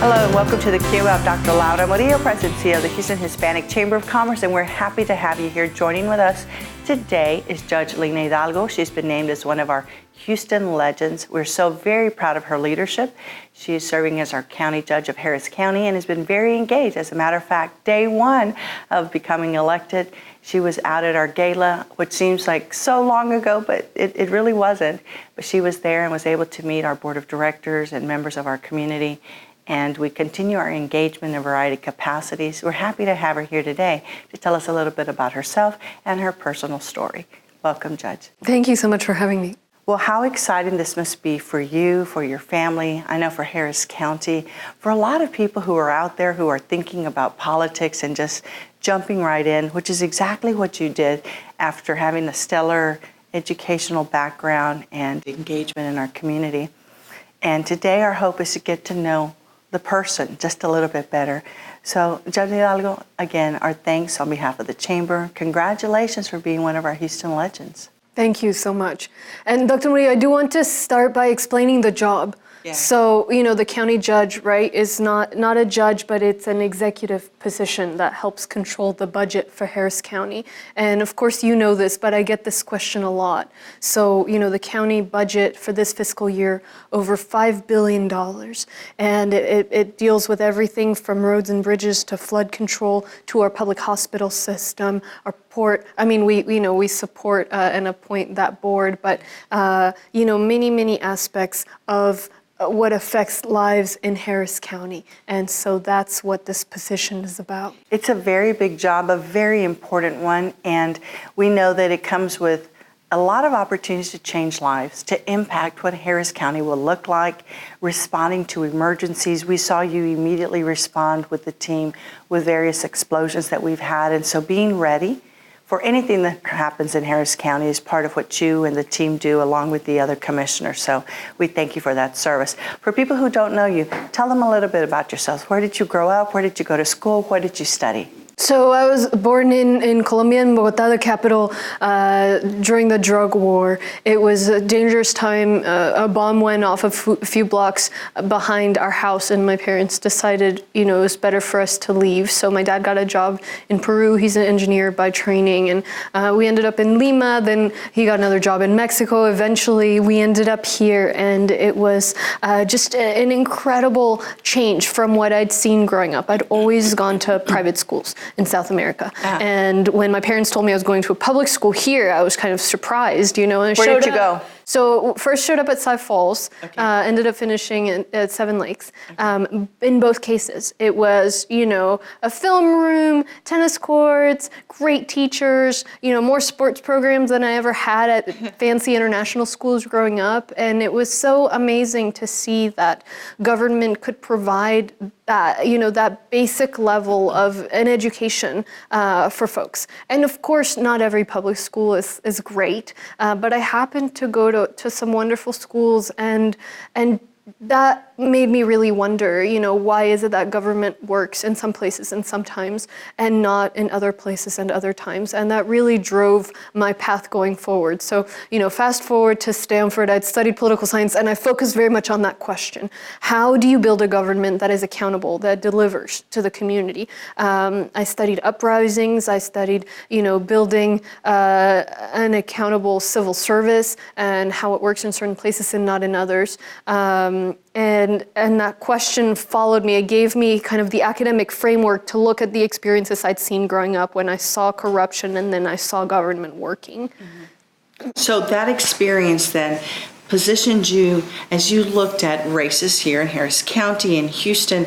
Hello and welcome to the KUBE. I'm Dr. Laura Murillo, President and CEO of the Houston Hispanic Chamber of Commerce, and we're happy to have you here. Joining with us today is Judge Lina Hidalgo. She's been named as one of our Houston legends. We're so very proud of her leadership. She is serving as our county judge of Harris County and has been very engaged. As a matter of fact, day one of becoming elected, she was out at our gala, which seems like so long ago, but it really wasn't. But she was there and was able to meet our board of directors and members of our community. And we continue our engagement in a variety of capacities. We're happy to have her here today to tell us a little bit about herself and her personal story. Welcome, Judge. Thank you so much for having me. Well, how exciting this must be for you, for your family, I know for Harris County, for a lot of people who are out there who are thinking about politics and just jumping right in, which is exactly what you did after having a stellar educational background and engagement in our community. And today our hope is to get to know the person just a little bit better. So, Judge Hidalgo, again, our thanks on behalf of the Chamber. Congratulations for being one of our Houston legends. Thank you so much. And Dr. Murillo, I do want to start by explaining the job. Yeah. So, the county judge, right, is not a judge, but it's an executive position that helps control the budget for Harris County. And of course, you know this, but I get this question a lot. So, the county budget for this fiscal year, over $5 billion. And it deals with everything from roads and bridges to flood control to our public hospital system, our port. I mean, we support and appoint that board, but, many aspects of what affects lives in Harris County. And so that's what this position is about. It's a very big job, a very important one, and we know that it comes with a lot of opportunities to change lives, to impact what Harris County will look like, responding to emergencies. We saw you immediately respond with the team with various explosions that we've had, and so being ready for anything that happens in Harris County is part of what you and the team do along with the other commissioners. So we thank you for that service. For people who don't know you, tell them a little bit about yourself. Where did you grow up? Where did you go to school? What did you study? So I was born in Colombia, in Bogotá, the capital, during the drug war. It was a dangerous time. A bomb went off a few blocks behind our house, and my parents decided, it was better for us to leave. So my dad got a job in Peru. He's an engineer by training, and we ended up in Lima. Then he got another job in Mexico. Eventually, we ended up here, and it was just an incredible change from what I'd seen growing up. I'd always gone to private schools in South America. And when my parents told me I was going to a public school here, I was kind of surprised, And Where did you go? So first showed up at Cy Falls, ended up finishing at Seven Lakes. Okay. In both cases, it was, a film room, tennis courts, great teachers, more sports programs than I ever had at fancy international schools growing up. And it was so amazing to see that government could provide that, that basic level of an education for folks. And of course, not every public school is great, but I happened to go to some wonderful schools, and that made me really wonder, why is it that government works in some places and sometimes and not in other places and other times? And that really drove my path going forward. So, fast forward to Stanford, I'd studied political science, and I focused very much on that question. How do you build a government that is accountable, that delivers to the community? I studied uprisings, I studied, building an accountable civil service and how it works in certain places and not in others. And that question followed me. It gave me kind of the academic framework to look at the experiences I'd seen growing up when I saw corruption and then I saw government working. Mm-hmm. So that experience then positioned you as you looked at races here in Harris County and Houston.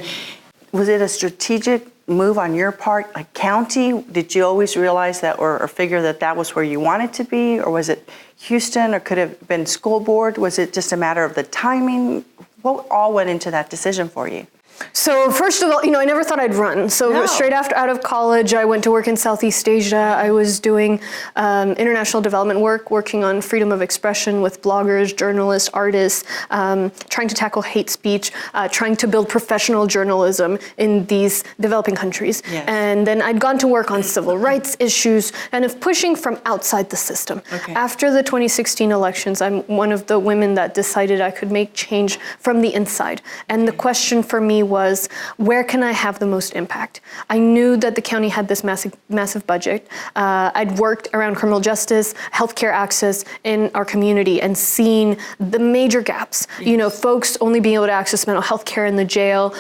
Was it a strategic move on your part, like county? Did you always realize that or figure that was where you wanted to be? Or was it Houston, or could it have been school board? Was it just a matter of the timing? What all went into that decision for you? So first of all, I never thought I'd run. So straight after out of college, I went to work in Southeast Asia. I was doing international development work, working on freedom of expression with bloggers, journalists, artists, trying to tackle hate speech, trying to build professional journalism in these developing countries. Yes. And then I'd gone to work on civil rights issues, kind of pushing from outside the system. Okay. After the 2016 elections, I'm one of the women that decided I could make change from the inside. And the question for me me was, where can I have the most impact? I knew that the county had this massive budget. I'd worked around criminal justice, healthcare access in our community and seen the major gaps. You know, folks only being able to access mental health care in the jail,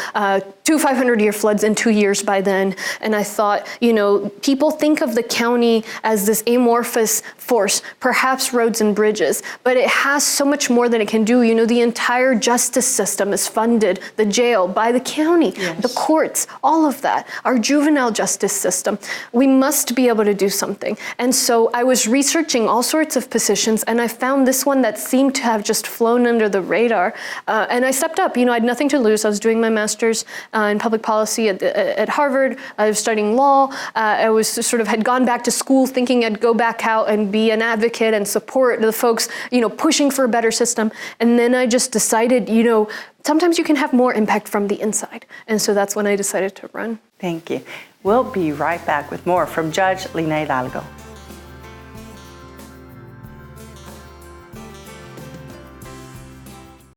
2 500-year floods in 2 years by then. And I thought, you know, people think of the county as this amorphous force, perhaps roads and bridges, but it has so much more than it can do. You know, the entire justice system is funded, the jail, by the county, the courts, all of that, our juvenile justice system. We must be able to do something. And so I was researching all sorts of positions, and I found this one that seemed to have just flown under the radar. And I stepped up. You know, I had nothing to lose. I was doing my master's in public policy at Harvard. I was studying law. I was sort of had gone back to school thinking I'd go back out and be an advocate and support the folks, you know, pushing for a better system. And then I just decided, you know, sometimes you can have more impact from the inside. And so that's when I decided to run. Thank you. We'll be right back with more from Judge Lina Hidalgo.